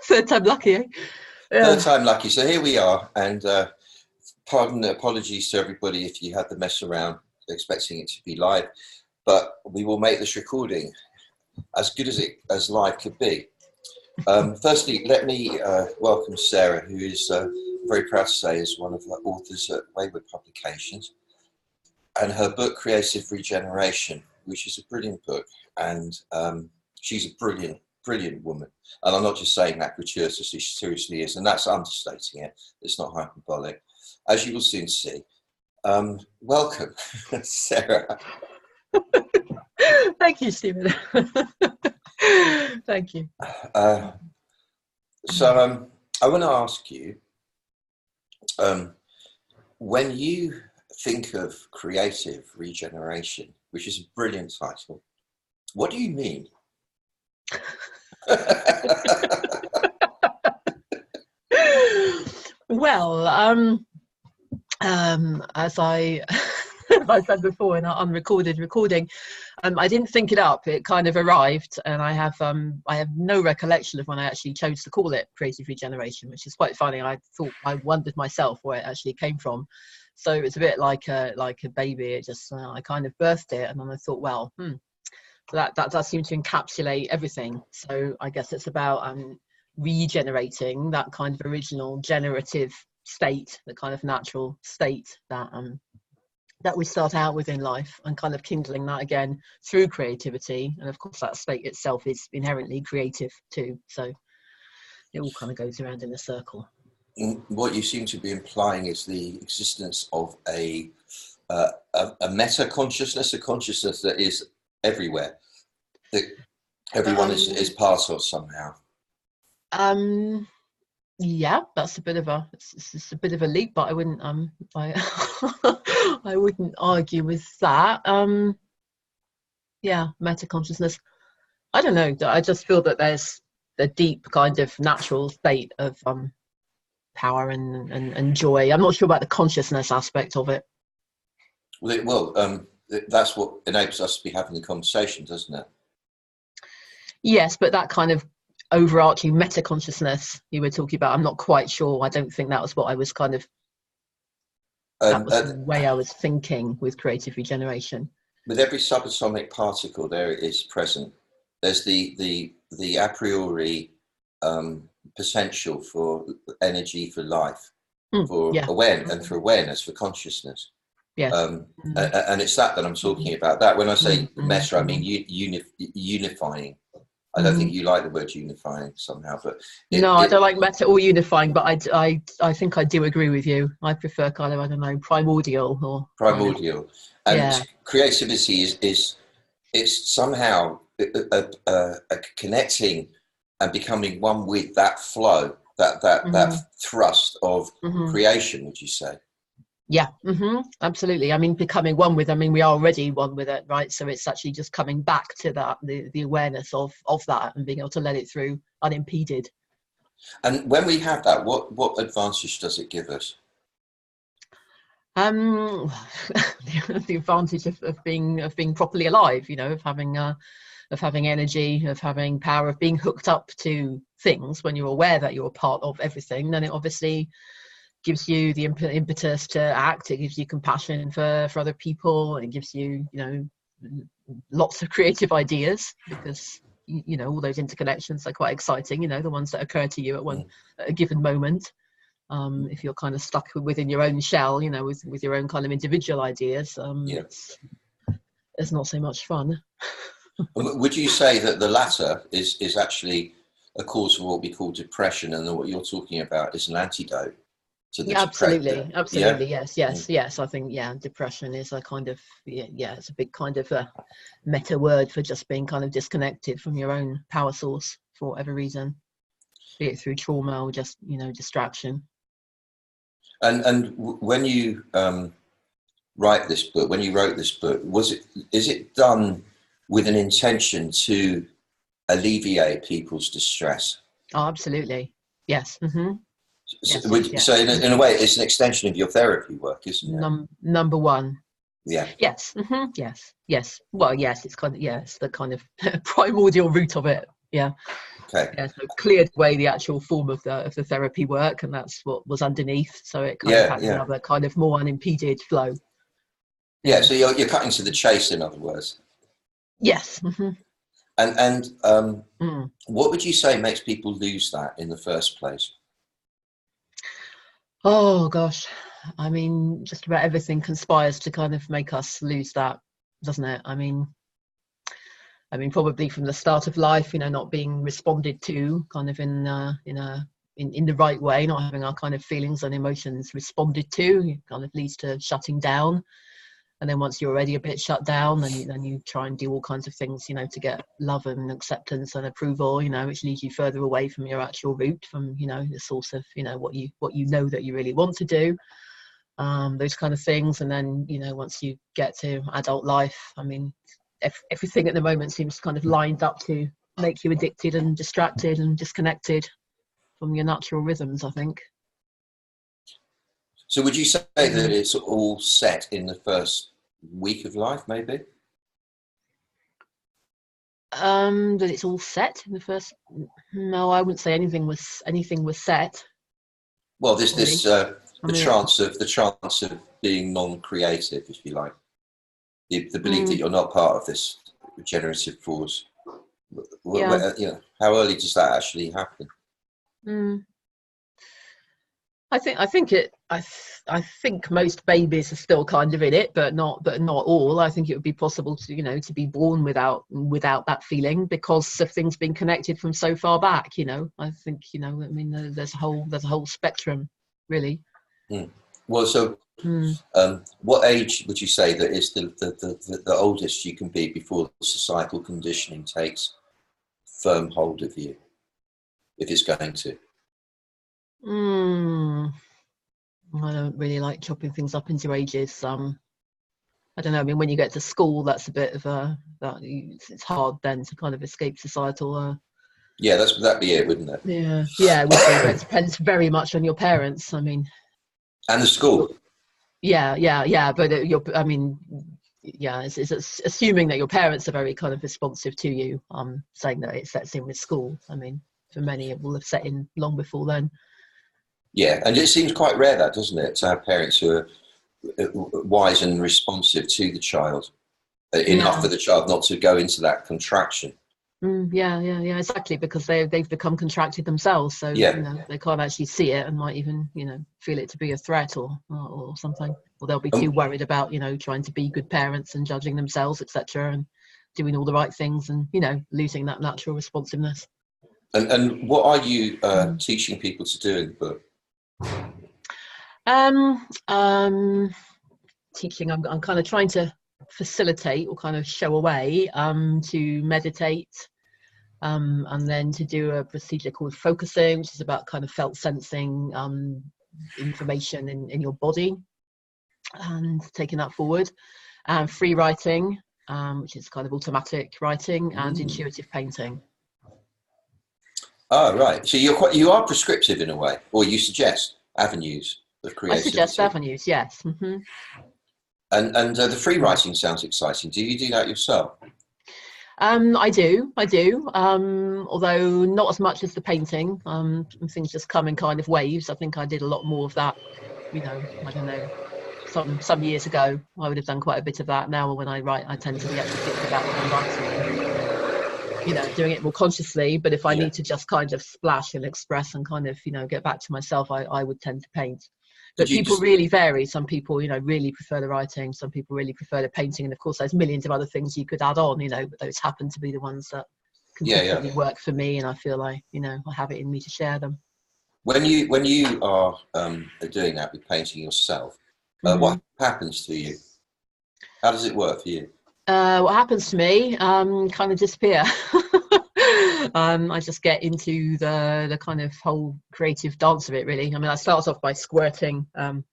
Third time lucky, eh? Yeah. Third time lucky. So here we are, and apologies to everybody if you had to mess around expecting it to be live, but we will make this recording as good as live could be. Firstly, let me welcome Sarah, who is very proud to say is one of the authors at Wayward Publications, and her book Creative Regeneration, which is a brilliant book, and she's a brilliant woman, and I'm not just saying that gratuitously, she seriously is, and that's understating it. It's not hyperbolic, as you will soon see. Welcome, Sarah. Thank you, Stephen. Thank you. So I want to ask you, when you think of creative regeneration, which is a brilliant title, what do you mean? Well, as I said before in our unrecorded recording, I didn't think it up. It kind of arrived, and I have no recollection of when I actually chose to call it Creative Regeneration, which is quite funny. I wondered myself where it actually came from. So it's a bit like a baby. It just I kind of birthed it, and then I thought, well, that does seem to encapsulate everything. So I guess it's about regenerating that kind of original generative state, the kind of natural state that we start out with in life, and kind of kindling that again through creativity. And of course that state itself is inherently creative too, so it all kind of goes around in a circle. What you seem to be implying is the existence of a meta consciousness, a consciousness that is everywhere, that everyone is part of somehow. Yeah, that's a bit of a leap, but I wouldn't I wouldn't argue with that. Yeah, meta consciousness. I don't know. I just feel that there's a deep kind of natural state of power and joy. I'm not sure about the consciousness aspect of it. Well, that's what enables us to be having the conversation, doesn't it? Yes, but that kind of overarching meta consciousness you were talking about, I'm not quite sure. I don't think that was what I was kind of that was the way I was thinking with creative regeneration. With every subatomic particle there is present, there's the a priori potential for energy, for life, for awareness, and for awareness, for consciousness. Yes. And it's that I'm talking about. That when I say meta, I mean unifying. I don't think you like the word unifying somehow, but I don't like meta or unifying, but I think I do agree with you. I prefer kind of, I don't know, primordial or primordial. And creativity is it's somehow a connecting and becoming one with that flow, that thrust of creation. Would you say? Yeah, absolutely. I mean, becoming one with, I mean, we are already one with it, right? So it's actually just coming back to that, the awareness of that, and being able to let it through unimpeded. And when we have that, what advantage does it give us? The advantage of being properly alive, you know, of having energy, of having power, of being hooked up to things. When you're aware that you're a part of everything, then it obviously gives you the impetus to act. It gives you compassion for other people, and it gives you, you know, lots of creative ideas, because you know all those interconnections are quite exciting, you know, the ones that occur to you at a given moment. If you're kind of stuck within your own shell, you know, with your own kind of individual ideas, it's not so much fun. Would you say that the latter is actually a cause for what we call depression, and what you're talking about is an antidote? Absolutely. Yes. I think depression is a kind of it's a big kind of a meta word for just being kind of disconnected from your own power source for whatever reason, be it through trauma or just, you know, distraction. And when you wrote this book, is it done with an intention to alleviate people's distress? Oh, absolutely. Yes. So in a way, it's an extension of your therapy work, isn't it? Number one. Yeah. Yes. Yes. Well, yes. It's kind of it's the kind of primordial root of it. Yeah. Okay. Yeah, so cleared away the actual form of the therapy work, and that's what was underneath. So it kind of had another kind of more unimpeded flow. Yeah. So you're cutting to the chase, in other words. Yes. And what would you say makes people lose that in the first place? Oh gosh, I mean, just about everything conspires to kind of make us lose that, doesn't it? I mean, probably from the start of life, you know, not being responded to, kind of in the right way, not having our kind of feelings and emotions responded to, it kind of leads to shutting down. And then once you're already a bit shut down, then you try and do all kinds of things, you know, to get love and acceptance and approval, you know, which leads you further away from your actual root, from, you know, the source of, you know, what you know that you really want to do, those kind of things. And then, you know, once you get to adult life, I mean, everything at the moment seems kind of lined up to make you addicted and distracted and disconnected from your natural rhythms, I think. So would you say that it's all set in the first week of life, maybe? That it's all set in the first. No, I wouldn't say anything was set. Well, the chance of being non-creative, if you like, the belief that you're not part of this regenerative force. You know, how early does that actually happen? I think most babies are still kind of in it, but not all. I think it would be possible to, you know, to be born without that feeling because of things being connected from so far back. You know, I think, you know, I mean, there's a whole spectrum, really. Well, so what age would you say that is the oldest you can be before societal conditioning takes firm hold of you, if it's going to? I don't really like chopping things up into ages. I don't know. I mean, when you get to school, that's a bit of it's hard then to kind of escape societal. Yeah, that'd be it, wouldn't it? Yeah, it would be. But it depends very much on your parents. I mean, and the school. Yeah. But it's assuming that your parents are very kind of responsive to you. Saying that it sets in with school. I mean, for many, it will have set in long before then. Yeah, and it seems quite rare, that, doesn't it, to have parents who are wise and responsive to the child, enough for the child not to go into that contraction. Yeah, exactly, because they've become contracted themselves, so you know, they can't actually see it and might even, you know, feel it to be a threat or something, or they'll be too worried about, you know, trying to be good parents and judging themselves, etc., and doing all the right things, and, you know, losing that natural responsiveness. And what are you teaching people to do in the book? Teaching, I'm kind of trying to facilitate or kind of show a way to meditate, and then to do a procedure called focusing, which is about kind of felt sensing information in your body and taking that forward, and free writing, which is kind of automatic writing, and intuitive painting. Oh, right. So you are prescriptive in a way, or you suggest avenues of creativity. I suggest avenues, yes. And the free writing sounds exciting. Do you do that yourself? I do. Although not as much as the painting. Things just come in kind of waves. I think I did a lot more of that, you know, I don't know, some years ago. I would have done quite a bit of that. Now when I write, I tend to be actually thinking about what I'm writing, you know, doing it more consciously. But if I need to just kind of splash and express and kind of, you know, get back to myself, I would tend to paint. But people really vary. Some people, you know, really prefer the writing. Some people really prefer the painting. And of course, there's millions of other things you could add on, you know, but those happen to be the ones that consistently work for me. And I feel like, you know, I have it in me to share them. When you are doing that with painting yourself, what happens to you? How does it work for you? What happens to me, kind of disappear. I just get into the kind of whole creative dance of it, really. I mean, I start off by squirting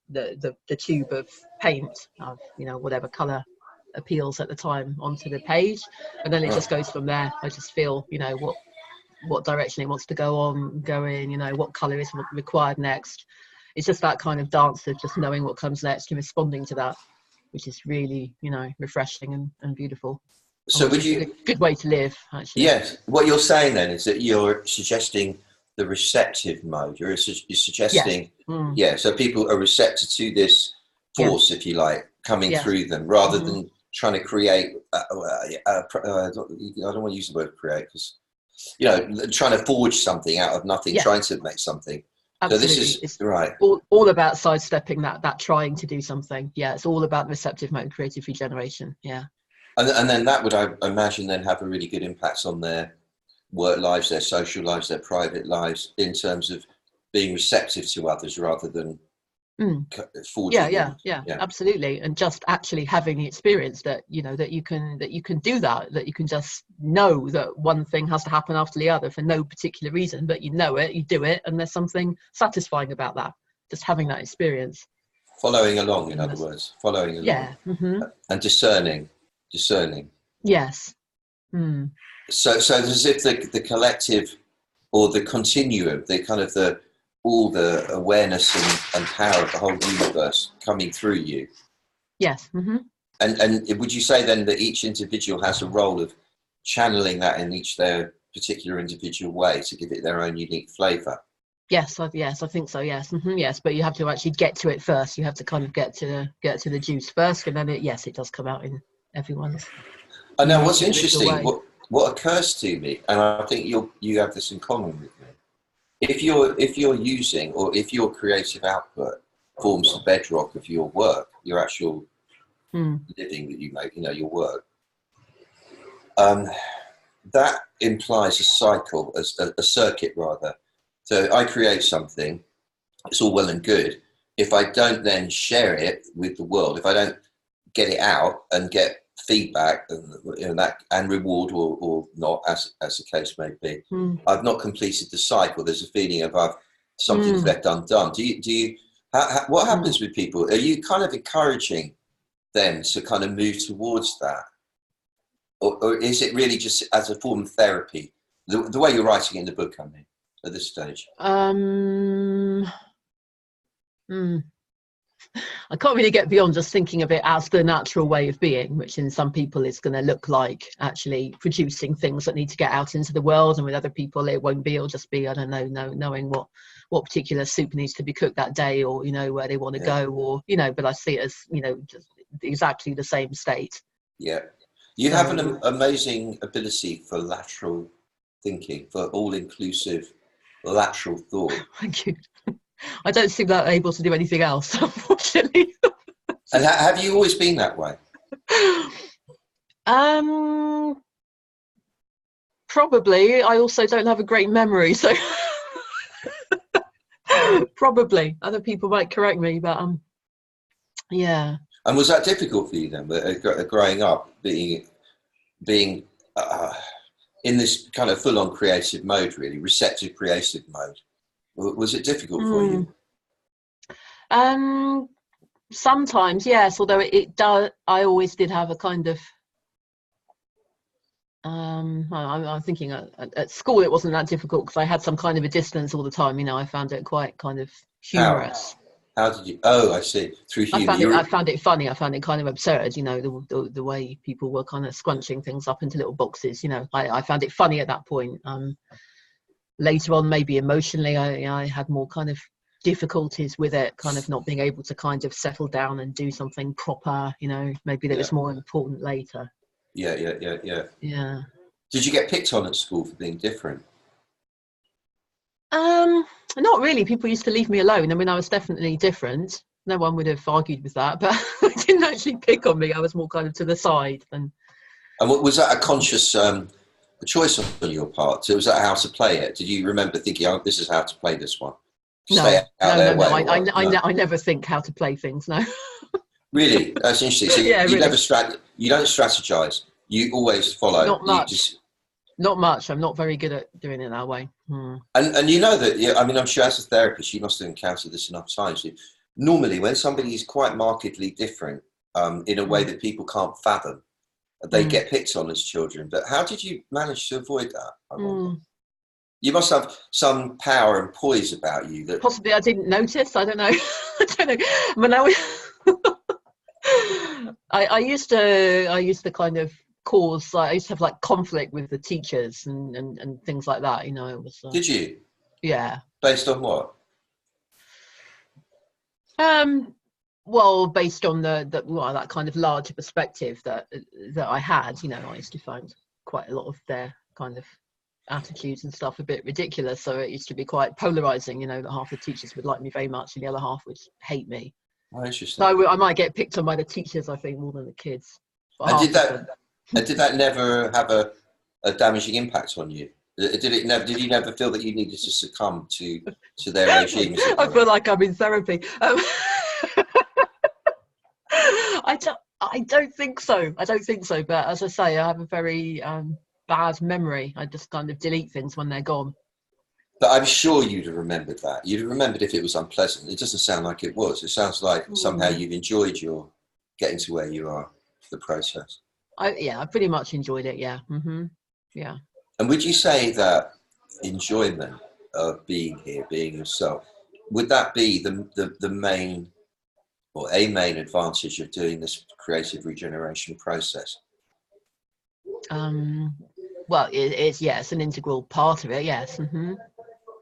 the tube of paint of, you know, whatever colour appeals at the time onto the page, and then it just goes from there. I just feel, you know, what direction it wants to go in, you know, what colour is required next. It's just that kind of dance of just knowing what comes next and responding to that, which is really, you know, refreshing and beautiful. So would you? A good way to live, actually. Yes. What you're saying then is that you're suggesting the receptive mode. You're suggesting, Yes. So people are receptive to this force, if you like, coming through them, rather than trying to create. I don't want to use the word create because, trying to forge something out of nothing, trying to make something. Absolutely. So this is right. All about sidestepping that trying to do something. Yeah, it's all about receptive mode, creative regeneration. Yeah. And then that would, I imagine, then have a really good impact on their work lives, their social lives, their private lives, in terms of being receptive to others rather than forging. Yeah, absolutely. And just actually having the experience that that you can do that you can just know that one thing has to happen after the other for no particular reason, but you do it, and there's something satisfying about that. Just having that experience. Following along, in other words, following along. Yeah. And discerning. Yes. So it's as if the collective, or the continuum, all the awareness and power of the whole universe coming through you. Yes. And would you say then that each individual has a role of channeling that in their particular individual way to give it their own unique flavour? Yes, I think so. Yes, yes. But you have to actually get to it first. You have to kind of get to the juice first, and then it does come out in everyone's. I know. What's interesting, what occurs to me, and I think you have this in common with me. If you're using, or if your creative output forms the bedrock of your work, your actual living that you make, your work, that implies a cycle, a circuit rather. So I create something, it's all well and good. If I don't then share it with the world, if I don't get it out and get feedback and reward or not, as the case may be, I've not completed the cycle. There's a feeling of something's left undone. Do you what happens with people? Are you kind of encouraging them to kind of move towards that, or is it really just as a form of therapy, the way you're writing in the book, I mean, at this stage? I can't really get beyond just thinking of it as the natural way of being, which in some people is going to look like actually producing things that need to get out into the world, and with other people it won't be. It'll just be, I don't know, knowing what particular soup needs to be cooked that day, or where they want to go, or but I see it as just exactly the same state. Yeah, you have an amazing ability for lateral thinking, for all-inclusive lateral thought. Thank you. I don't seem that able to do anything else, unfortunately. And have you always been that way? Probably. I also don't have a great memory, so probably. Other people might correct me, but yeah. And was that difficult for you then, growing up, being in this kind of full-on creative mode, really receptive creative mode? Was it difficult for you? Sometimes, yes. Although it does, I always did have a kind of. I'm thinking at school it wasn't that difficult because I had some kind of a distance all the time. I found it quite kind of humorous. How did you? Oh, I see. Through humor. I found it funny. I found it kind of absurd. The way people were kind of scrunching things up into little boxes. I found it funny at that point. Later on, maybe emotionally, I had more kind of difficulties with it, kind of not being able to kind of settle down and do something proper. Maybe that was more important later. Yeah. Did you get picked on at school for being different? Not really. People used to leave me alone. I mean, I was definitely different. No one would have argued with that, but they didn't actually pick on me. I was more kind of to the side. And was that a conscious choice on your part? So was that how to play it? Did you remember thinking, "Oh, this is how to play this one"? No. I never think how to play things. No. Really, that's interesting. So yeah, you really. You don't strategize. You always follow. Not much. Not much. I'm not very good at doing it that way. And that. I mean, I'm sure as a therapist, you must have encountered this enough times. Normally, when somebody is quite markedly different in a way that people can't fathom, they get picked on as children. But how did you manage to avoid that? I wonder. You must have some power and poise about you that possibly I didn't notice. I don't know. When I was, I used to kind of cause, like, I used to have like conflict with the teachers and things like that, you know. It was Did you? yeah. Based on what? Well, based on well, that kind of larger perspective that I had, you know, I used to find quite a lot of their kind of attitudes and stuff a bit ridiculous. So it used to be quite polarizing, you know, that half the teachers would like me very much and the other half would hate me. Oh, interesting. So I might get picked on by the teachers, I think, more than the kids. And did that never have a damaging impact on you? Did you never feel that you needed to succumb to their regimes? I feel like I'm in therapy. I don't think so. I don't think so. But as I say, I have a very bad memory. I just kind of delete things when they're gone. But I'm sure you'd have remembered that. You'd have remembered if it was unpleasant. It doesn't sound like it was. It sounds like somehow you've enjoyed your getting to where you are, the process. I pretty much enjoyed it. Yeah. Yeah. And would you say that enjoyment of being here, being yourself, would that be the main or a main advantage of doing this creative regeneration process? Well, it's an integral part of it. Yes.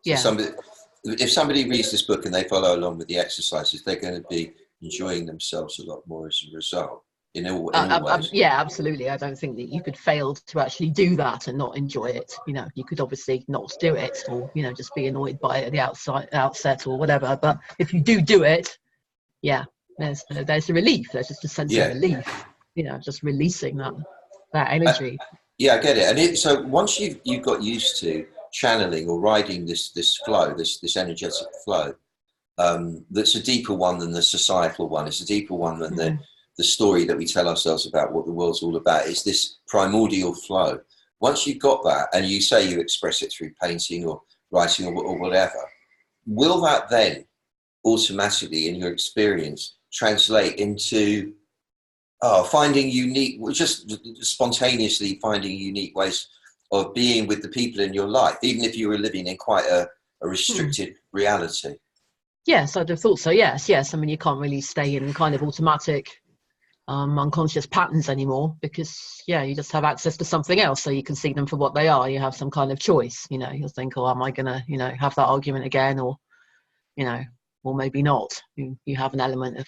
Yeah. So if somebody reads this book and they follow along with the exercises, they're going to be enjoying themselves a lot more as a result. In all ways. Yeah, absolutely. I don't think that you could fail to actually do that and not enjoy it. You know, you could obviously not do it, or, you know, just be annoyed by it at the outset or whatever. But if you do it, yeah, there's a relief. There's just a sense of relief. You know, just releasing that energy. Yeah, I get it. And so once you've got used to channeling or riding this flow, this energetic flow, that's a deeper one than the societal one. It's a deeper one than the story that we tell ourselves about what the world's all about. Is this primordial flow. Once you've got that, and you say you express it through painting or writing or whatever, will that then automatically, in your experience, translate into finding unique, just spontaneously finding unique ways of being with the people in your life, even if you were living in quite a restricted reality? Yes, I'd have thought so. Yes. I mean, you can't really stay in kind of automatic unconscious patterns anymore, because you just have access to something else, so you can see them for what they are. You have some kind of choice. You know, you'll think, am I gonna, have that argument again, or or maybe not. You have an element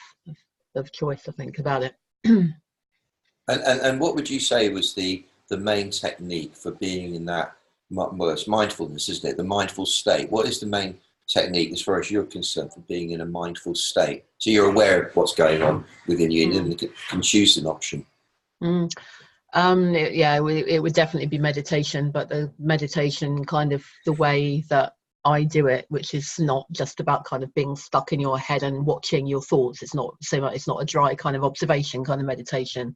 of choice, I think, about it. and what would you say was the main technique for being in that, well, it's mindfulness, isn't it, the mindful state? What is the main technique as far as you're concerned for being in a mindful state, so you're aware of what's going on within you and can choose an option? It would definitely be meditation, but the meditation kind of the way that I do it, which is not just about kind of being stuck in your head and watching your thoughts. It's not so much, it's not a dry kind of observation kind of meditation,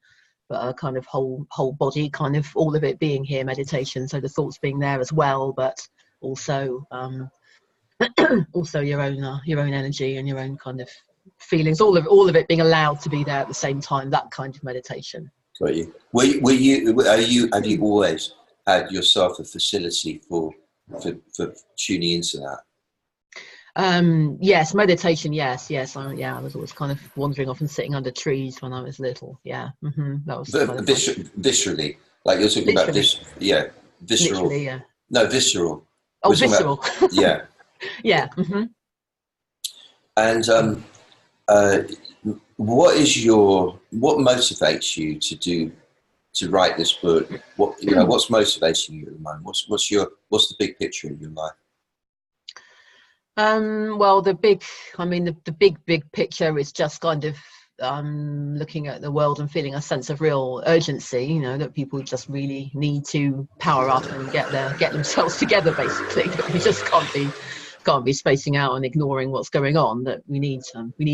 but a kind of whole body kind of, all of it being here meditation, so the thoughts being there as well, but also also your own energy and your own kind of feelings, all of it being allowed to be there at the same time, that kind of meditation. Got you. Have you always had yourself a facility for tuning into that? Yes, meditation, yes. I was always kind of wandering off and sitting under trees when I was little. That was viscerally, like you're talking about this. Visceral. Literally, yeah. No, visceral. Oh, visceral. Yeah. Yeah. And what motivates you to write this book? What's motivating you at the moment? What's the big picture in your life? Well, the big picture is just kind of looking at the world and feeling a sense of real urgency, that people just really need to power up and get themselves together, basically. That we just can't be spacing out and ignoring what's going on, that we need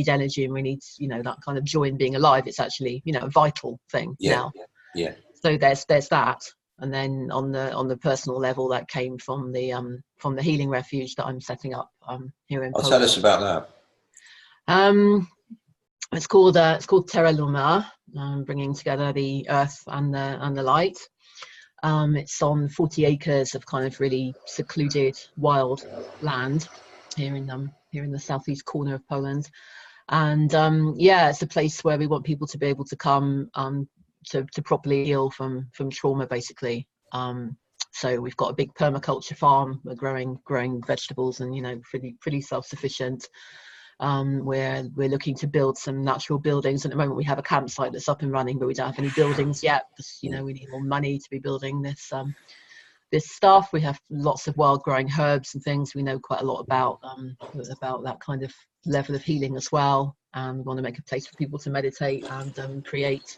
energy, and we need that kind of joy in being alive. It's actually a vital thing now. So there's that. And then on the personal level, that came from the healing refuge that I'm setting up here in Poland. Tell us about that. It's called Terra Luma, bringing together the earth and the light. It's on 40 acres of kind of really secluded wild land here in the southeast corner of Poland. And it's a place where we want people to be able to come, to properly heal from trauma, basically. So we've got a big permaculture farm. We're growing vegetables and, you know, pretty self-sufficient. We're looking to build some natural buildings. At the moment we have a campsite that's up and running, but we don't have any buildings yet because, you know, we need more money to be building this stuff. We have lots of wild growing herbs and things. We know quite a lot about that kind of level of healing as well. And we want to make a place for people to meditate and create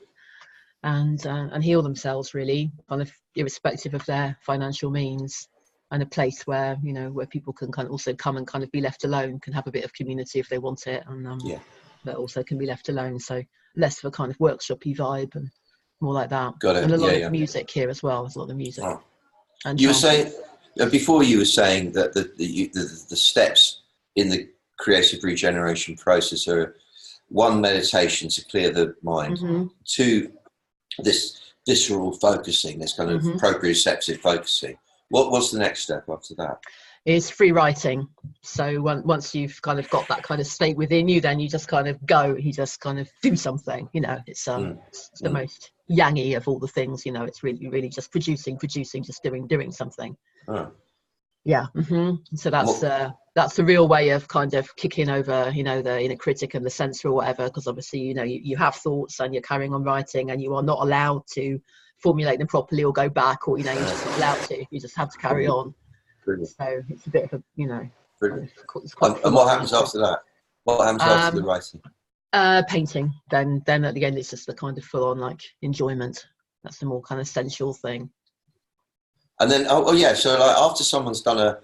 and heal themselves, really, kind of irrespective of their financial means, and a place where, you know, where people can kind of also come and kind of be left alone, can have a bit of community if they want it, and but also can be left alone. So less of a kind of workshop-y vibe and more like that. Got it. And a lot of music here as well. There's a lot of music. Oh. And you were saying before, you were saying that the steps in the creative regeneration process are: 1, meditation to clear the mind; 2, this visceral focusing, this kind of proprioceptive focusing. What's the next step after that? Is free writing. So once you've kind of got that kind of state within you, then you just kind of go, you just kind of do something, you know. It's the most yangy of all the things, you know. It's really just producing, just doing something. Yeah. So that's the real way of kind of kicking over, you know, the inner critic and the censor or whatever, because obviously, you know, you have thoughts and you're carrying on writing and you are not allowed to formulate them properly or go back, or, you know, you're just not allowed to. You just have to carry on. Brilliant. So it's a bit of a, you know. Brilliant. And what happens after that? What happens after the writing? Painting. Then at the end, it's just the kind of full on like enjoyment. That's the more kind of sensual thing. And then, so like after someone's done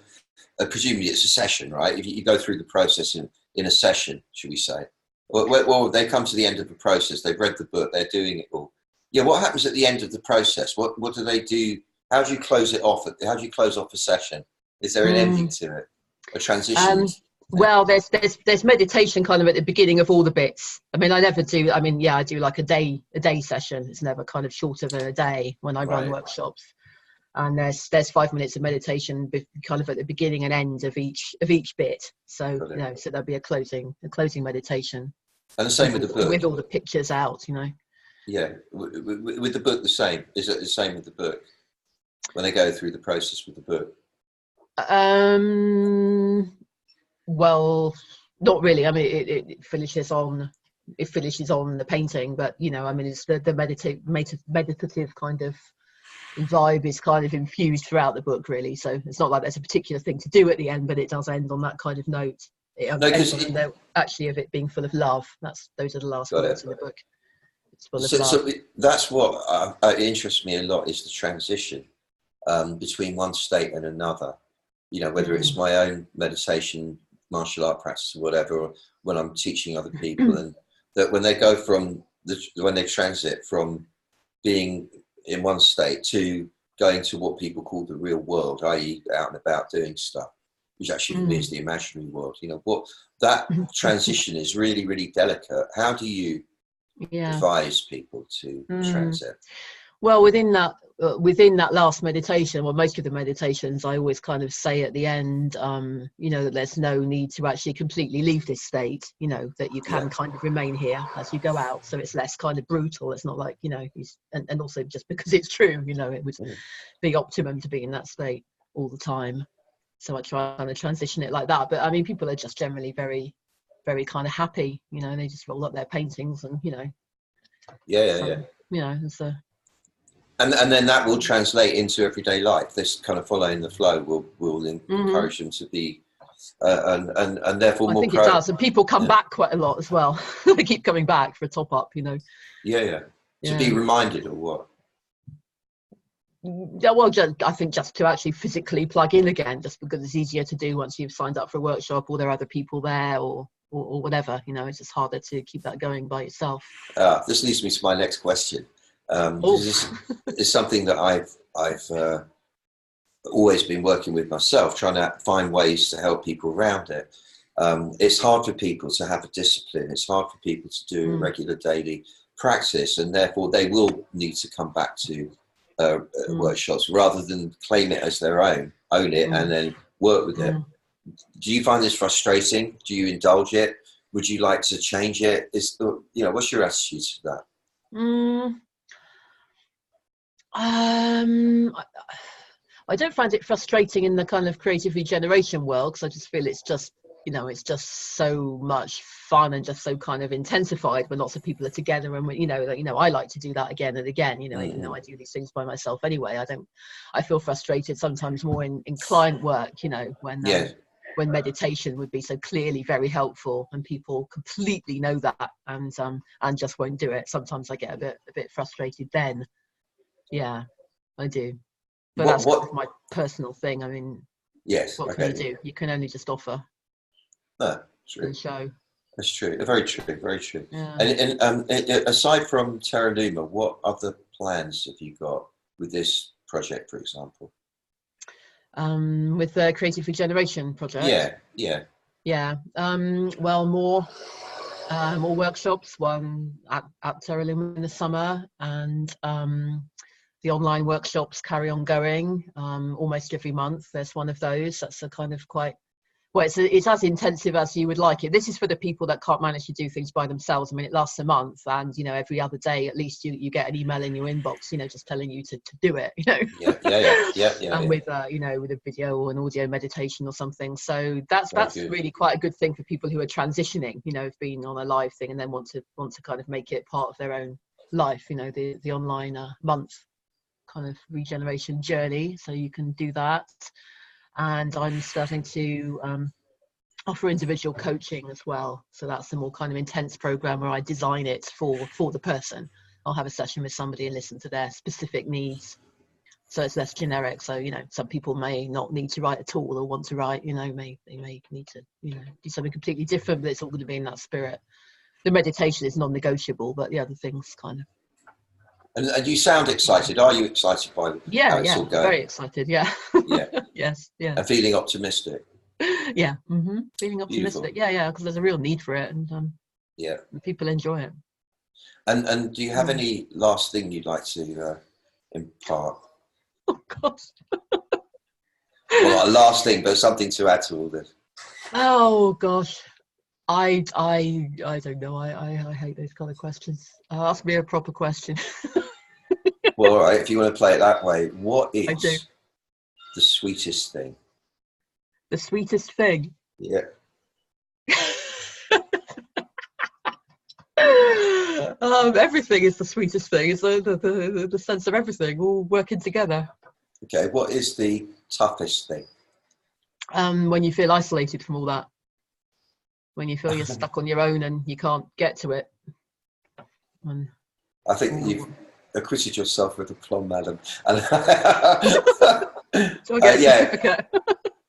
presumably it's a session, right? If you go through the process in a session, should we say? Well, they come to the end of the process. They've read the book. They're doing it all. Yeah. What happens at the end of the process? What do they do? How do you close it off? How do you close off a session? Is there an ending to it? A transition? Well, there's meditation kind of at the beginning of all the bits. I mean, I never do. I mean, I do like a day session. It's never kind of shorter than a day when I run workshops. And there's 5 minutes of meditation kind of at the beginning and end of each bit. So, you know, so there'll be a closing meditation. And the same with the book. With all the pictures out, you know. Yeah. With the book, the same. Is it the same with the book? When they go through the process with the book? Well, not really. I mean, it finishes on the painting, but, you know, I mean, it's the meditative kind of vibe is kind of infused throughout the book, really. So it's not like there's a particular thing to do at the end, but it does end on that kind of note. It ends on the note actually of it being full of love. Those are the last words in the book. It's full of love. So that's what interests me a lot, is the transition between one state and another. You know, whether it's my own meditation, martial art practice, or whatever, or when I'm teaching other people, and that when they go when they transit from being in one state to going to what people call the real world, i.e. out and about doing stuff, which actually for me is the imaginary world. You know, what that transition is really, really delicate. How do you advise people to transit? Well, within that last meditation, well, most of the meditations, I always kind of say at the end, you know, that there's no need to actually completely leave this state, you know, that you can kind of remain here as you go out. So it's less kind of brutal. It's not like, you know, and also just because it's true, you know, it would be optimum to be in that state all the time. So I try to transition it like that. But I mean, people are just generally very, very kind of happy, you know, they just roll up their paintings and, you know. You know, it's And then that will translate into everyday life. This kind of following the flow will encourage them to be, and therefore more. I think it does, and people come back quite a lot as well. They keep coming back for a top up, you know. To be reminded, or what? Yeah, well, I think just to actually physically plug in again, just because it's easier to do once you've signed up for a workshop or there are other people there, or whatever. You know, it's just harder to keep that going by yourself. This leads me to my next question. This is something that I've always been working with myself, trying to find ways to help people around it. It's hard for people to have a discipline. It's hard for people to do a regular daily practice, and therefore they will need to come back to workshops rather than claim it as their own, own it, and then work with it. Do you find this frustrating? Do you indulge it? Would you like to change it? What's your attitude to that? I don't find it frustrating in the kind of creative regeneration world, because I just feel it's just, it's just so much fun and just so kind of intensified when lots of people are together. And I like to do that again and again, even though I do these things by myself anyway. I feel frustrated sometimes more in client work, when meditation would be so clearly very helpful and people completely know that and just won't do it. Sometimes I get a bit frustrated then. Yeah, I do. But that's kind of my personal thing. I mean, yes, what can you do? You can only just offer. No, true. And show. That's true. Very true. Very true. Yeah. And aside from Terra Luma, what other plans have you got with this project, for example? With the Creative Regeneration project. Yeah. Well, more workshops. One at Sarah Luczaj in the summer, and the online workshops carry on going. Almost every month there's one of those. That's a kind of quite, well, it's as intensive as you would like it. This is for the people that can't manage to do things by themselves. I mean, it lasts a month, and every other day at least you get an email in your inbox, just telling you to do it. Yeah. And with with a video or an audio meditation or something. So that's really quite a good thing for people who are transitioning. Have been on a live thing and then want to kind of make it part of their own life. The online month kind of regeneration journey. So you can do that. And I'm starting to offer individual coaching as well. So that's a more kind of intense program where I design it for the person. I'll have a session with somebody and listen to their specific needs. So it's less generic. So, some people may not need to write at all or want to write, they may need to, do something completely different, but it's all going to be in that spirit. The meditation is non-negotiable, but the other things kind of. And you sound excited. Are you excited by how it's all going? Very excited. Yeah. Yeah. Yes. Yeah. And feeling optimistic. Yeah. Mm-hmm. Feeling optimistic. Beautiful. Yeah. Because there's a real need for it, and people enjoy it. And do you have any last thing you'd like to impart? Oh gosh. Well, not a last thing, but something to add to all this. Oh gosh. I don't know. I hate those kind of questions. Ask me a proper question. Well, all right. If you want to play it that way, what is the sweetest thing? The sweetest thing? Yeah. Everything is the sweetest thing. It's the sense of everything all working together. Okay. What is the toughest thing? When you feel isolated from all that. When you feel you're stuck on your own and you can't get to it. I think that you've acquitted yourself with aplomb, madam. So I get a certificate.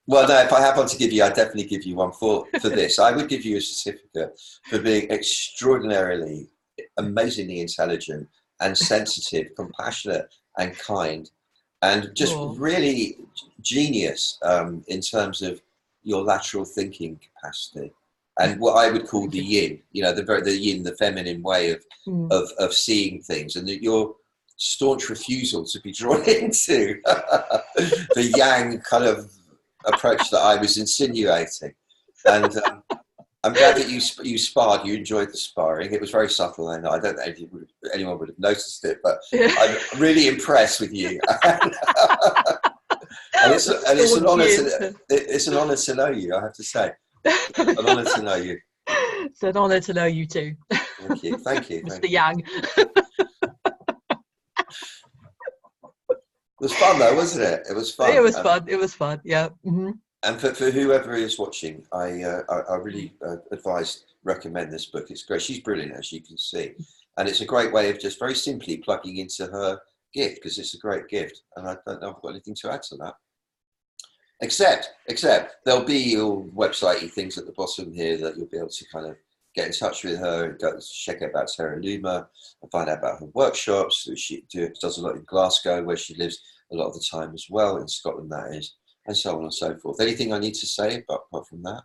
Well, no, if I happen to give you, I'd definitely give you one for this. I would give you a certificate for being extraordinarily, amazingly intelligent and sensitive, compassionate and kind, and just really genius in terms of your lateral thinking capacity. And what I would call the yin, the yin, the feminine way of seeing things, and your staunch refusal to be drawn into the yang kind of approach that I was insinuating. And I'm glad that you sparred. You enjoyed the sparring. It was very subtle, and I don't know if anyone would have noticed it, but I'm really impressed with you. And it's an honor it's an honor to know you, I have to say. An honor to know you. It's an honor to know you too. Thank you. Mr. Yang. It was fun though, wasn't it? It was fun. It was fun. Yeah. Mm-hmm. And for whoever is watching, I really recommend this book. It's great. She's brilliant, as you can see, and it's a great way of just very simply plugging into her gift, because it's a great gift. And I don't know if I've got anything to add to that. Except there'll be all website-y things at the bottom here that you'll be able to kind of get in touch with her and go check out about Sarah Luczaj and find out about her workshops. She does a lot in Glasgow, where she lives a lot of the time as well, in Scotland that is, and so on and so forth. Anything I need to say apart from that?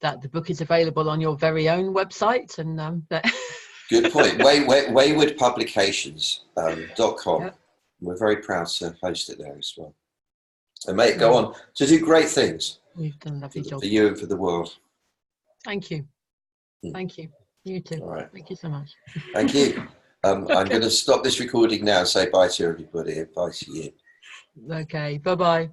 That the book is available on your very own website, and Good point. waywardpublications.com. Yep. We're very proud to host it there as well. And may it go on to do great things. You've done a lovely job. For you and for the world. Thank you. Thank you. You too. All right. Thank you so much. Thank you. I'm going to stop this recording now and say bye to everybody. Bye to you. Okay, bye-bye.